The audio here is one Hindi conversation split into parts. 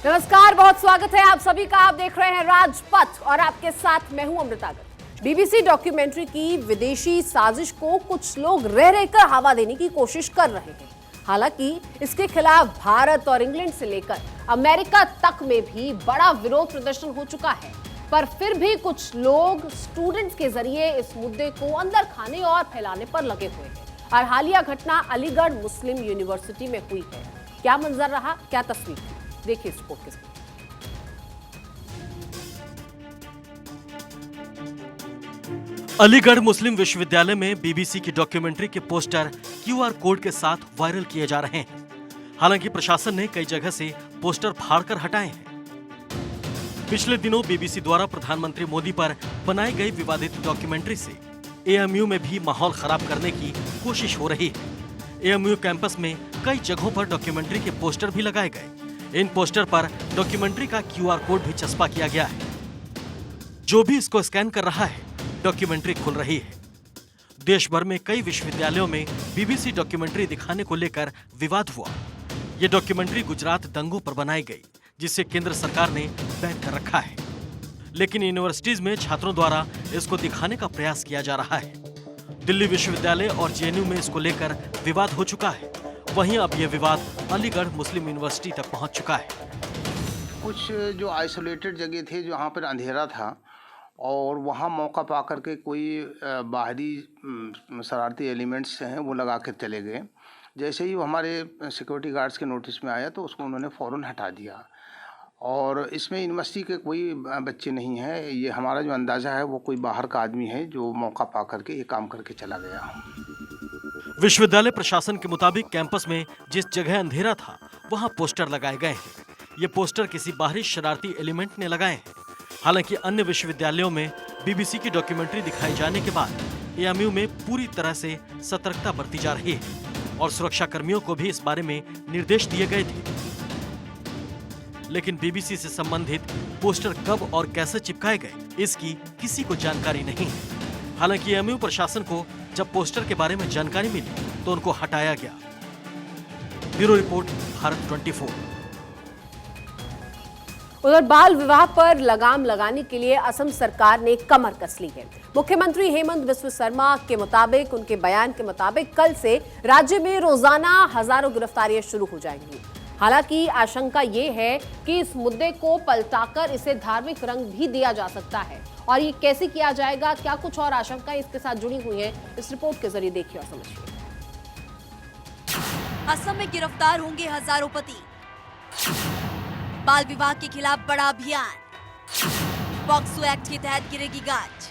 नमस्कार, बहुत स्वागत है आप सभी का। आप देख रहे हैं राजपथ और आपके साथ मैं हूं अमृता गर्ग। बीबीसी डॉक्यूमेंट्री की विदेशी साजिश को कुछ लोग रह रहकर हवा देने की कोशिश कर रहे हैं। हालांकि इसके खिलाफ भारत और इंग्लैंड से लेकर अमेरिका तक में भी बड़ा विरोध प्रदर्शन हो चुका है, पर फिर भी कुछ लोग स्टूडेंट्स के जरिए इस मुद्दे को अंदर खाने और फैलाने पर लगे हुए हैं। और हालिया घटना अलीगढ़ मुस्लिम यूनिवर्सिटी में हुई है। क्या मंजर रहा, क्या तस्वीर थी, देखिए इस रिपोर्ट के साथ। अलीगढ़ मुस्लिम विश्वविद्यालय में बीबीसी की डॉक्यूमेंट्री के पोस्टर क्यूआर कोड के साथ वायरल किए जा रहे हैं। हालांकि प्रशासन ने कई जगह से पोस्टर फाड़कर हटाए हैं। पिछले दिनों बीबीसी द्वारा प्रधानमंत्री मोदी पर बनाई गई विवादित डॉक्यूमेंट्री से एएमयू में भी माहौल खराब करने की कोशिश हो रही है। एएमयू कैंपस में कई जगहों पर डॉक्यूमेंट्री के पोस्टर भी लगाए गए। इन पोस्टर पर डॉक्यूमेंट्री का क्यूआर कोड भी चस्पा किया गया है। जो भी इसको स्कैन कर रहा है, डॉक्यूमेंट्री खुल रही है। देश भर में कई विश्वविद्यालयों में बीबीसी डॉक्यूमेंट्री दिखाने को लेकर विवाद हुआ। ये डॉक्यूमेंट्री गुजरात दंगों पर बनाई गई, जिसे केंद्र सरकार ने बैन कर रखा है। लेकिन यूनिवर्सिटीज में छात्रों द्वारा इसको दिखाने का प्रयास किया जा रहा है। दिल्ली विश्वविद्यालय और जेएनयू में इसको लेकर विवाद हो चुका है। वहीं अब ये विवाद अलीगढ़ मुस्लिम यूनिवर्सिटी तक पहुंच चुका है। कुछ जो आइसोलेटेड जगह थे, जहाँ पर अंधेरा था और वहाँ मौका पा करके कोई बाहरी शरारती एलिमेंट्स हैं वो लगा कर चले गए। जैसे ही वो हमारे सिक्योरिटी गार्ड्स के नोटिस में आया तो उसको उन्होंने फ़ौरन हटा दिया। और इसमें यूनिवर्सिटी के कोई बच्चे नहीं हैं। ये हमारा जो अंदाज़ा है वो कोई बाहर का आदमी है जो मौका पा करके ये काम करके चला गया। विश्वविद्यालय प्रशासन के मुताबिक कैंपस में जिस जगह अंधेरा था वहां पोस्टर लगाए गए हैं। ये पोस्टर किसी बाहरी शरारती एलिमेंट ने लगाए हैं। हालांकि अन्य विश्वविद्यालयों में बीबीसी की डॉक्यूमेंट्री दिखाए जाने के बाद एएमयू में पूरी तरह से सतर्कता बरती जा रही है और सुरक्षा कर्मियों को भी इस बारे में निर्देश दिए गए थे। लेकिन बीबीसी से संबंधित पोस्टर कब और कैसे चिपकाए गए, इसकी किसी को जानकारी नहीं है। हालांकि एएमयू प्रशासन को जब पोस्टर के बारे में जानकारी मिली तो उनको हटाया गया। Bureau report, Bharat 24। उधर बाल विवाह पर लगाम लगाने के लिए असम सरकार ने कमर कस ली है। मुख्यमंत्री हेमंत बिस्व शर्मा के मुताबिक, उनके बयान के मुताबिक कल से राज्य में रोजाना हजारों गिरफ्तारियां शुरू हो जाएंगी। हालांकि आशंका ये है कि इस मुद्दे को पलटाकर इसे धार्मिक रंग भी दिया जा सकता है। और ये कैसे किया जाएगा, क्या कुछ और आशंकाएं इसके साथ जुड़ी हुई हैं, इस रिपोर्ट के जरिए देखिए और समझिए। असम में गिरफ्तार होंगे हजारों पति। बाल विवाह के खिलाफ बड़ा अभियान। पॉक्सो एक्ट के तहत गिरेगी गाज।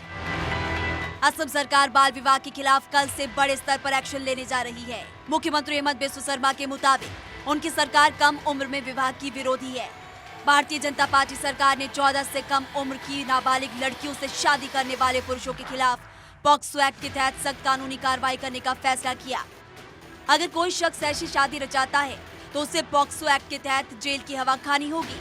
असम सरकार बाल विवाह के खिलाफ कल से बड़े स्तर पर एक्शन लेने जा रही है। मुख्यमंत्री हेमंत बिस्व शर्मा के मुताबिक उनकी सरकार कम उम्र में विवाह की विरोधी है। भारतीय जनता पार्टी सरकार ने 14 से कम उम्र की नाबालिग लड़कियों से शादी करने वाले पुरुषों के खिलाफ पॉक्सो एक्ट के तहत सख्त कानूनी कार्रवाई करने का फैसला किया। अगर कोई शख्स ऐसी शादी रचाता है तो उसे पॉक्सो एक्ट के तहत जेल की हवा खानी होगी।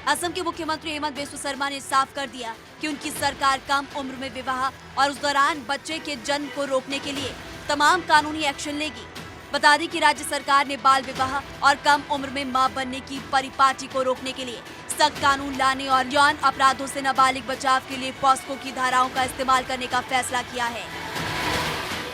असम के मुख्यमंत्री हेमंत बिस्व शर्मा ने साफ कर दिया कि उनकी सरकार कम उम्र में विवाह और उस दौरान बच्चे के जन्म को रोकने के लिए तमाम कानूनी एक्शन लेगी। बता दें कि राज्य सरकार ने बाल विवाह और कम उम्र में मां बनने की परिपाटी को रोकने के लिए सख्त कानून लाने और यौन अपराधों से नाबालिग बचाव के लिए पॉस्को की धाराओं का इस्तेमाल करने का फैसला किया है।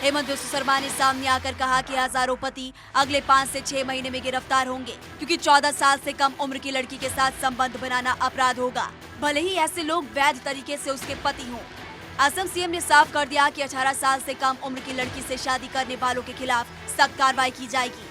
हेमंत बिस्व शर्मा ने सामने आकर कहा कि हजारों पति अगले 5 से 6 महीने में गिरफ्तार होंगे, क्योंकि 14 साल से कम उम्र की लड़की के साथ संबंध बनाना अपराध होगा, भले ही ऐसे लोग वैध तरीके से उसके पति हों। असम सीएम ने साफ कर दिया कि 18 साल से कम उम्र की लड़की से शादी करने वालों के खिलाफ सख्त कार्रवाई की जाएगी।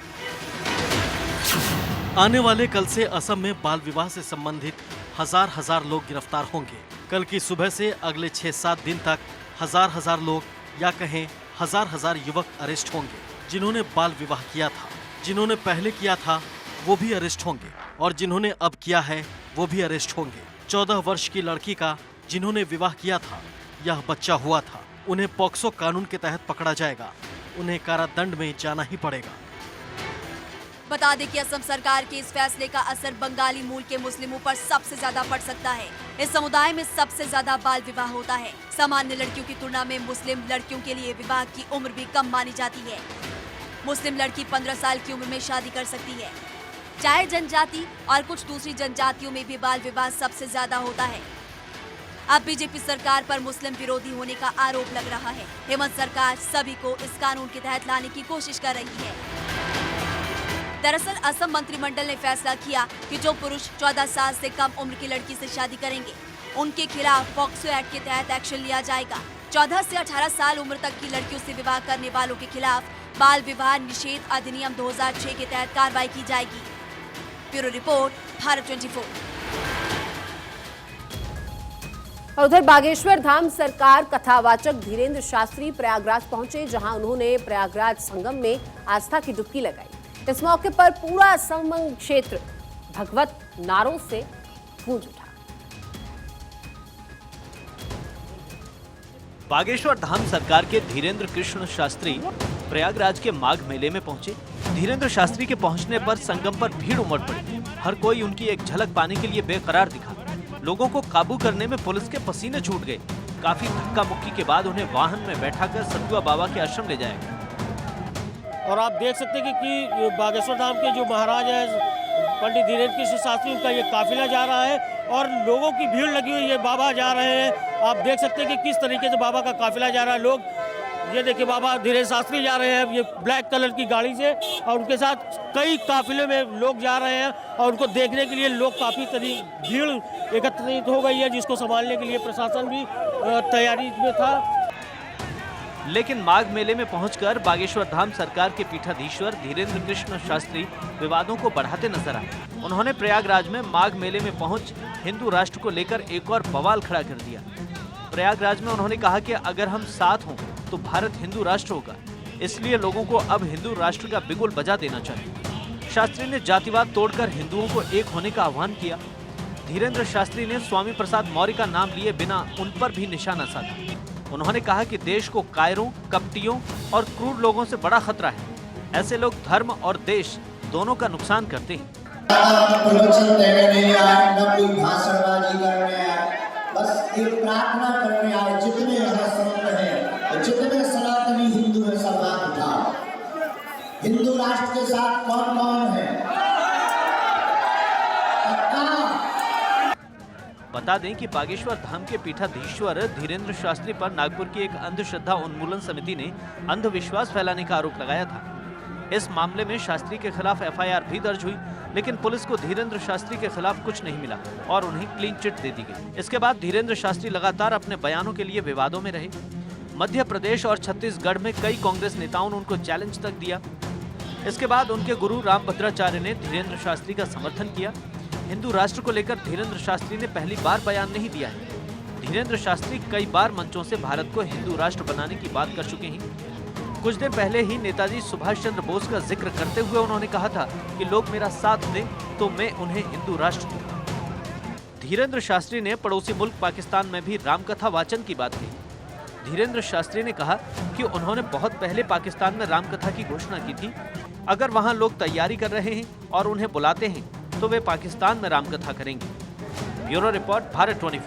आने वाले कल से असम में बाल विवाह से संबंधित हजार लोग गिरफ्तार होंगे। कल की सुबह से अगले 6-7 दिन तक हजार लोग या कहें हजार युवक अरेस्ट होंगे, जिन्होंने बाल विवाह किया था। जिन्होंने पहले किया था वो भी अरेस्ट होंगे और जिन्होंने अब किया है वो भी अरेस्ट होंगे। 14 वर्ष की लड़की का जिन्होंने विवाह किया था, यह बच्चा हुआ था, उन्हें पॉक्सो कानून के तहत पकड़ा जाएगा। उन्हें कारादंड में जाना ही पड़ेगा। बता दें कि असम सरकार के इस फैसले का असर बंगाली मूल के मुस्लिमों पर सबसे ज्यादा पड़ सकता है। इस समुदाय में सबसे ज्यादा बाल विवाह होता है। सामान्य लड़कियों की तुलना में मुस्लिम लड़कियों के लिए विवाह की उम्र भी कम मानी जाती है। मुस्लिम लड़की 15 साल की उम्र में शादी कर सकती है। चाहे जनजाति और कुछ दूसरी जनजातियों में भी बाल विवाह सबसे ज्यादा होता है। अब बीजेपी सरकार पर मुस्लिम विरोधी होने का आरोप लग रहा है। हेमंत सरकार सभी को इस कानून के तहत लाने की कोशिश कर रही है। दरअसल असम मंत्रिमंडल ने फैसला किया कि जो पुरुष 14 साल से कम उम्र की लड़की से शादी करेंगे, उनके खिलाफ पॉक्सो एक्ट के तहत एक्शन लिया जाएगा। 14 से 18 साल उम्र तक की लड़कियों से विवाह करने वालों के खिलाफ बाल विवाह निषेध अधिनियम 2006 के तहत कार्रवाई की जाएगी। Bureau report, Bharat 24। और उधर बागेश्वर धाम सरकार कथावाचक धीरेन्द्र शास्त्री प्रयागराज पहुंचे, जहां उन्होंने प्रयागराज संगम में आस्था की डुबकी लगाई। इस मौके पर पूरा संगम क्षेत्र भगवत नारों से गूंज उठा। बागेश्वर धाम सरकार के धीरेन्द्र कृष्ण शास्त्री प्रयागराज के माघ मेले में पहुंचे। धीरेन्द्र शास्त्री के पहुंचने पर संगम पर भीड़ उमड़ पड़ी। हर कोई उनकी एक झलक पाने के लिए बेकरार दिखा। लोगों को काबू करने में पुलिस के पसीने छूट गए। काफी धक्का मुक्की के बाद उन्हें वाहन में बैठाकर सतुआ बाबा के आश्रम ले जाया गया। और आप देख सकते हैं कि बागेश्वर धाम के जो महाराज है पंडित धीरेन्द्र कृष्ण शास्त्री, उनका ये काफिला जा रहा है और लोगों की भीड़ लगी हुई है। बाबा जा रहे हैं, आप देख सकते हैं कि किस तरीके से बाबा का काफिला जा रहा है। लोग ये देखिए, बाबा धीरेन्द्र शास्त्री जा रहे हैं ये ब्लैक कलर की गाड़ी से, और उनके साथ कई काफिले में लोग जा रहे हैं और उनको देखने के लिए लोग काफी भीड़ एकत्रित हो गई है, जिसको संभालने के लिए प्रशासन भी तैयारी में था। लेकिन माघ मेले में पहुंचकर बागेश्वर धाम सरकार के पीठाधीश्वर धीरेन्द्र कृष्ण शास्त्री विवादों को बढ़ाते नजर आए। उन्होंने प्रयागराज में माघ मेले में पहुंच हिंदू राष्ट्र को लेकर एक और बवाल खड़ा कर दिया। प्रयागराज में उन्होंने कहा कि अगर हम साथ हों तो भारत हिंदू राष्ट्र होगा, इसलिए लोगों को अब हिंदू राष्ट्र का बिगुल बजा देना चाहिए। शास्त्री ने जातिवाद तोड़कर हिंदुओं को एक होने का आह्वान किया। धीरेन्द्र शास्त्री ने स्वामी प्रसाद मौर्य का नाम लिए बिना उन पर भी निशाना साधा। उन्होंने कहा कि देश को कायरों, कपटियों और क्रूर लोगों से बड़ा खतरा है। ऐसे लोग धर्म और देश दोनों का नुकसान करते हैं। प्रवचन देने नहीं आए, न कोई भाषणबाजी करने आए, बस एक प्रार्थना करने आए। जितने यहाँ संत हैं, जितने सनातनी हिंदू हैं, सब हाथ उठाओ। हिंदू राष्ट्र के साथ कौन कौन है? बता दें कि बागेश्वर धाम के पीठाधीश्वर धीरेन्द्र शास्त्री पर नागपुर की एक अंधश्रद्धा उन्मूलन समिति ने अंधविश्वास फैलाने का आरोप लगाया था। इस मामले में शास्त्री के खिलाफ एफआईआर भी दर्ज हुई, लेकिन पुलिस को धीरेन्द्र शास्त्री के खिलाफ कुछ नहीं मिला और उन्हें क्लीन चिट दे दी गई। इसके बाद धीरेन्द्र शास्त्री लगातार अपने बयानों के लिए विवादों में रहे। मध्य प्रदेश और छत्तीसगढ़ में कई कांग्रेस नेताओं ने उनको चैलेंज तक दिया। इसके बाद उनके गुरु रामभद्राचार्य ने धीरेन्द्र शास्त्री का समर्थन किया। हिंदू राष्ट्र को लेकर धीरेन्द्र शास्त्री ने पहली बार बयान नहीं दिया है। धीरेन्द्र शास्त्री कई बार मंचों से भारत को हिंदू राष्ट्र बनाने की बात कर चुके हैं। कुछ दिन पहले ही नेताजी सुभाष चंद्र बोस का जिक्र करते हुए उन्होंने कहा था कि लोग मेरा साथ दें तो मैं उन्हें हिंदू राष्ट्र दूंगा। धीरेन्द्र शास्त्री ने पड़ोसी मुल्क पाकिस्तान में भी रामकथा वाचन की बात कही। धीरेन्द्र शास्त्री ने कहा कि उन्होंने बहुत पहले पाकिस्तान में रामकथा की घोषणा की थी। अगर वहां लोग तैयारी कर रहे हैं और उन्हें बुलाते हैं तो वे पाकिस्तान में रामकथा करेंगे। Bureau report, Bharat 24।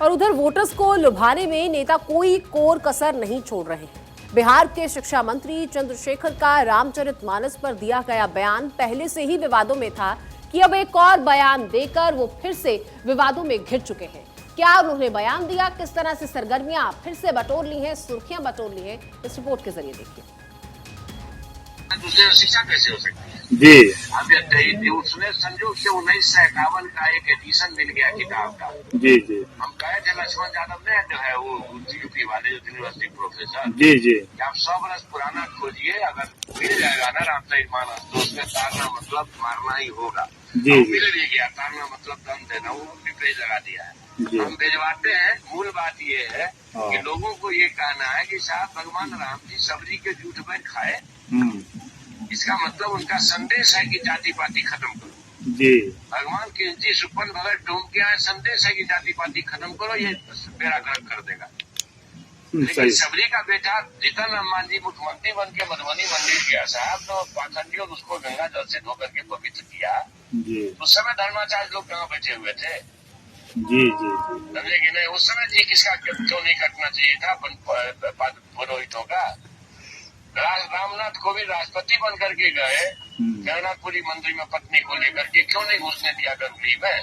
और उधर वोटर्स को लुभाने में नेता कोई कोर कसर नहीं छोड़ रहे हैं। बिहार के शिक्षा मंत्री चंद्रशेखर का रामचरितमानस पर दिया गया बयान पहले से ही विवादों में था कि अब एक और बयान देकर वो फिर से विवादों में घिर चुके हैं। क्या उन्होंने बयान दिया, किस तरह से सरगर्मियां फिर से बटोर ली हैं, सुर्खियां बटोर ली हैं, इस रिपोर्ट के जरिए देखिए। दूसरे शिक्षा कैसे हो सकती है जी? अब उसने संजोग से 1951 का एक एडिशन मिल गया किताब का। जी जी। हम कहे थे लक्ष्मण यादव ने, जो है वो यूपी वाले यूनिवर्सिटी प्रोफेसर, जी जी, आप 100 बरस पुराना खोजिए, अगर मिल जाएगा ना रामचरितमानस तो उसमें तारना मतलब मारना ही होगा। जी। मिल भी गया, तारना मतलब दम देना, वो भी पेज लगा दिया है। हम भिजवाते हैं। मूल बात ये है कि लोगों को ये कहना है कि साहब भगवान राम जी सब्जी के जूठ में खाए, इसका मतलब उनका संदेश है कि जाति पाति खत्म करो। जी। भगवान की जी सुपन भगत ढूंढ के आए, संदेश है कि जाति पाति खत्म करो, ये मेरा घर कर देगा। लेकिन सबरी का बेटा जीतन राम जी मुख्यमंत्री बन के मधुबनी मंदिर गया साहब, तो पाखंडियों उसको गंगा जल से धो करके पवित्र किया। उस समय धर्माचार्य लोग कहाँ बैठे हुए थे? जी जी। समझे कि नहीं? उस समय जी किसका क्यों नहीं कटना चाहिए था पुरोहितों का? रामनाथ कोविंद राष्ट्रपति बन करके गए जगन्नाथपुरी मंदिर में पत्नी को लेकर के, क्यों नहीं घुसने दिया गंगोत्री में?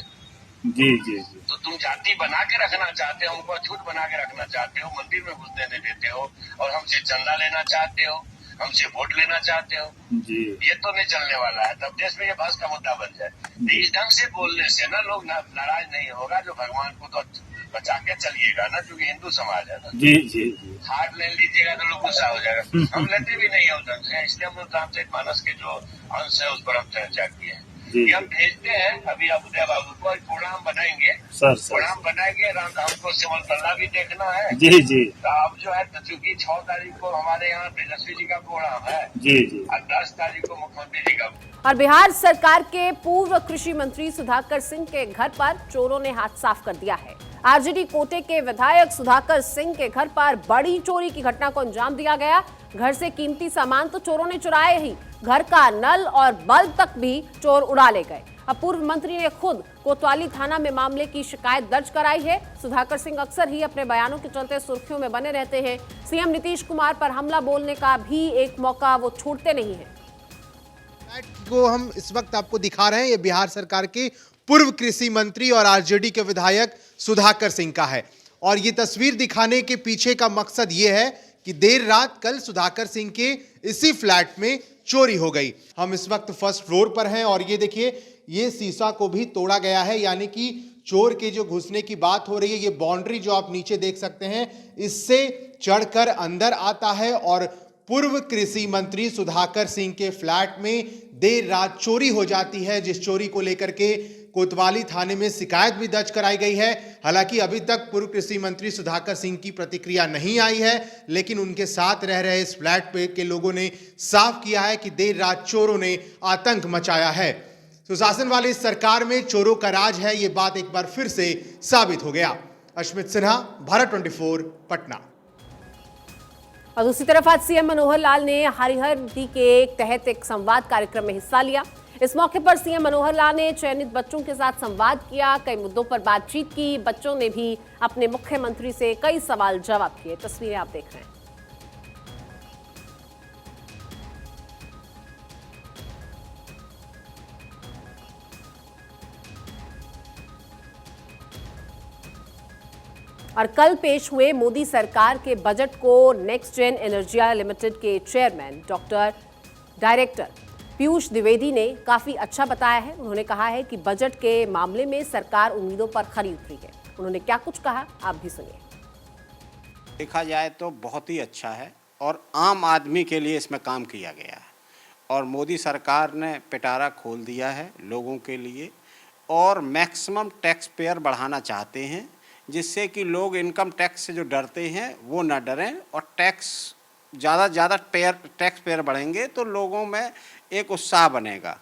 जी जी जी। तो तुम जाति बना के रखना चाहते हो, उनको अछूत बना के रखना चाहते हो, मंदिर में घुसने नहीं देते हो, और हमसे चंदा लेना चाहते हो, हमसे वोट लेना चाहते हो। जी। ये तो नहीं चलने वाला है। तब देश में ये बहस का मुद्दा बन जाए। तो इस ढंग से बोलने से ना लोग नाराज नहीं होगा, जो भगवान को तो बचा के चलिएगा ना, क्योंकि हिंदू समाज है ना। जी जी जी। हाथ ले लीजिएगा तो लोग गुस्सा हो जाएगा। हम लेते भी नहीं है उस ढंग से, इसलिए हम रामचरितमानस के जो अंश है उस पर हम चर्चा किए हैं। जी। हम भेजते हैं अभी उदय बाबू को, प्रोग्राम बनाएंगे, सर प्रोग्राम बनाएंगे। रामधाम को सिमल तल्ला भी देखना है। जी जी। तो अब जो है, चूंकि 6 तारीख को हमारे यहाँ तेजस्वी जी का प्रोग्राम है जी जी, और 10 तारीख को मुख्यमंत्री जी का। और बिहार सरकार के पूर्व कृषि मंत्री सुधाकर सिंह के घर पर चोरों ने हाथ साफ कर दिया है। आरजेडी कोटे के विधायक सुधाकर सिंह के घर पर बड़ी चोरी की घटना को अंजाम दिया गया। घर से कीमती सामान तो चोरों ने चुराए ही, घर का नल और बल्ब तक भी चोर उड़ा ले गए। अब पूर्व मंत्री ने खुद कोतवाली थाना में मामले की शिकायत दर्ज कराई है। सुधाकर सिंह अक्सर ही अपने बयानों के चलते सुर्खियों में बने रहते हैं। सीएम नीतीश कुमार पर हमला बोलने का भी एक मौका वो छोड़ते नहीं है। को हम इस वक्त आपको दिखा रहे हैं, ये बिहार सरकार के पूर्व कृषि मंत्री और आरजेडी के विधायक सुधाकर सिंह का है। और ये तस्वीर दिखाने के पीछे का मकसद ये है कि देर रात कल सुधाकर सिंह के इसी फ्लैट में चोरी हो गई। हम इस वक्त फर्स्ट फ्लोर पर हैं और ये देखिए, ये शीशा को भी तोड़ा गया है, यानी कि चोर के जो घुसने की बात हो रही है, ये बाउंड्री जो आप नीचे देख सकते हैं, इससे चढ़कर अंदर आता है और पूर्व कृषि मंत्री सुधाकर सिंह के फ्लैट में देर रात चोरी हो जाती है, जिस चोरी को लेकर के कोतवाली थाने में शिकायत भी दर्ज कराई गई है। हालांकि अभी तक पूर्व कृषि मंत्री सुधाकर सिंह की प्रतिक्रिया नहीं आई है, लेकिन उनके साथ रह रहे इस फ्लैट पे के लोगों ने साफ किया है कि देर रात चोरों ने आतंक मचाया है। सुशासन वाली इस सरकार में चोरों का राज है, ये बात एक बार फिर से साबित हो गया। अश्मित सिन्हा, भारत 24, पटना। और दूसरी तरफ आज सीएम मनोहर लाल ने हरिहर के तहत एक संवाद कार्यक्रम में हिस्सा लिया। इस मौके पर सीएम मनोहर लाल ने चयनित बच्चों के साथ संवाद किया, कई मुद्दों पर बातचीत की। बच्चों ने भी अपने मुख्यमंत्री से कई सवाल जवाब किए। तस्वीरें आप देख रहे हैं। और कल पेश हुए मोदी सरकार के बजट को नेक्स्ट जेन एनर्जिया लिमिटेड के चेयरमैन डायरेक्टर पीयूष द्विवेदी ने काफी अच्छा बताया है। उन्होंने कहा है कि बजट के मामले में सरकार उम्मीदों पर खरी उतरी है। उन्होंने क्या कुछ कहा, आप भी सुनिए। देखा जाए तो बहुत ही अच्छा है और आम आदमी के लिए इसमें काम किया गया है और मोदी सरकार ने पिटारा खोल दिया है लोगों के लिए और मैक्सिमम टैक्स पेयर बढ़ाना चाहते हैं, जिससे कि लोग इनकम टैक्स से जो डरते हैं वो ना डरें और टैक्स ज़्यादा टैक्स पेयर बढ़ेंगे तो लोगों में एक उत्साह बनेगा।